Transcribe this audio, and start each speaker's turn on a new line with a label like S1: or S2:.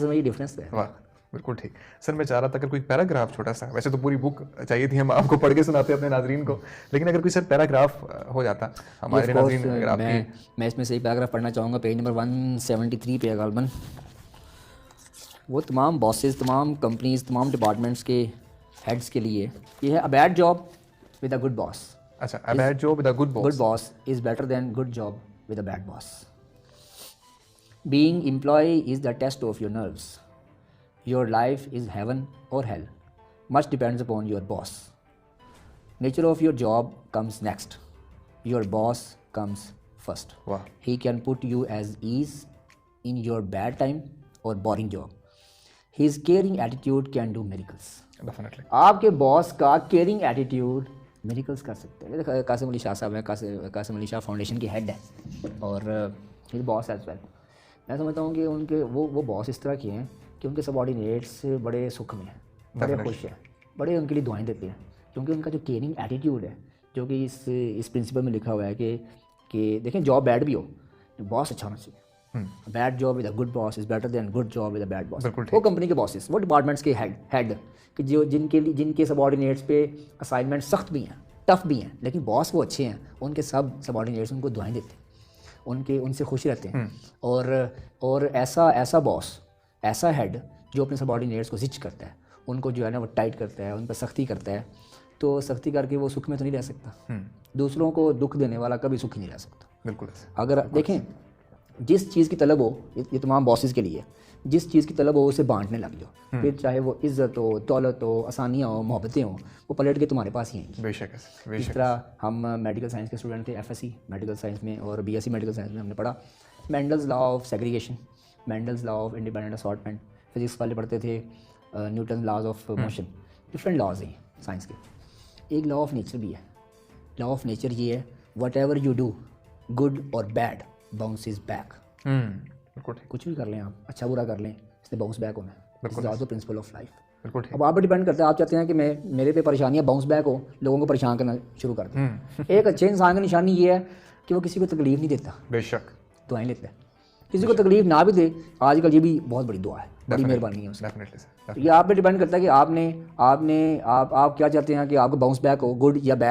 S1: Bosses में ये difference है।
S2: वाह, बिल्कुल ठीक। सर मैं चाह रहा था अगर कोई पैराग्राफ छोटा सा, वैसे तो पूरी बुक चाहिए थी, हम आपको पढ़ के सुनाते अपने नाजरीन को, लेकिन अगर कोई सर पैराग्राफ हो जाता हमारे नाजरीन, अगर आपकी।
S1: मैं इसमें से एक पैराग्राफ पढ़ना चाहूँगा, पेज नंबर 173 पे गालबन। वो तमाम बॉसेस, तमाम कंपनीज, तमाम डिपार्टमेंट्स के हेड्स के लिए ये है, a bad job with a good boss.
S2: अच्छा, a bad job with a good
S1: boss is better than good job with a bad boss. Being employ is the test of your nerves. Your life is heaven or hell. Much depends upon your boss. Nature of your job comes next. Your boss comes first.
S2: Wow.
S1: He can put you as ease in your bad time or boring job. His caring attitude can do miracles.
S2: Definitely.
S1: आपके boss का caring attitude miracles कर सकते हैं। कासिम अली शाह साहब है, Qasim Ali Shah foundation के head है और his boss as well. मैं समझता हूँ कि उनके वो बॉस इस तरह के हैं कि उनके सबऑर्डिनेट्स बड़े सुख में हैं, बड़े खुश हैं, बड़े उनके लिए दुआएं देते हैं, क्योंकि उनका जो केयरिंग एटीट्यूड है, जो कि इस प्रिंसिपल में लिखा हुआ है कि देखें जॉब बैड भी हो, बॉस अच्छा होना चाहिए। Bad job with a good boss is better than good job with a bad boss. वो कंपनी के बॉसेस, वो डिपार्टमेंट्स के हेड कि जो जिनके सबऑर्डिनेट्स पे असाइनमेंट सख्त भी हैं, टफ भी हैं, लेकिन बॉस वो अच्छे हैं, उनके सब सबऑर्डिनेट्स उनको दुआएं देते हैं, उनसे खुश रहते हैं। और ऐसा बॉस, ऐसा हेड जो अपने सबऑर्डिनेट्स को जिच करता है, उनको जो है ना वो टाइट करता है, उन पर सख्ती करता है, तो सख्ती करके वो सुख में तो नहीं रह सकता। दूसरों को दुख देने वाला कभी सुखी नहीं रह सकता।
S2: बिल्कुल।
S1: अगर देखें जिस चीज़ की तलब हो, ये तमाम बॉसेस के लिए, जिस चीज़ की तलब हो उसे बांटने लग जाओ, फिर चाहे वो इज़्ज़त हो, दौलत हो, आसानियाँ हो, मोहब्बतें हो, वो पलट के तुम्हारे पास ही आएंगी।
S2: बेशक।
S1: इस तरह हम मेडिकल साइंस के स्टूडेंट थे, FSC मेडिकल साइंस में और BSc मेडिकल साइंस में हमने पढ़ा Mendel's law of segregation, Mendel's law of independent assortment. Physics वाले पढ़ते थे Newton laws of motion. Different laws हैं साइंस के। एक लॉ ऑफ नेचर भी है। लॉ ऑफ नेचर ये है, what ever you do good और बैड बाउंसेस बैक। कुछ भी कर लें आप, अच्छा बुरा कर लें, इसने बाउंस बैक होना है। This is also principle of life. अब आप पर डिपेंड करता है, आप चाहते हैं कि मेरे पे परेशानियाँ बाउंस बैक हो, लोगों को परेशान करना शुरू कर दें। एक अच्छे इंसान की निशानी ये है कि वो किसी को तकलीफ नहीं देता,
S2: बेशक
S1: दुआएं लेता है। किसी को तकलीफ ना भी दे, आजकल ये भी बहुत बड़ी दुआ है, बड़ी मेहरबानी है उसकी। ये आप पे डिपेंड करता है कि आप क्या चाहते हैं कि आपको बाउंस बैक हो, गुड या बैड।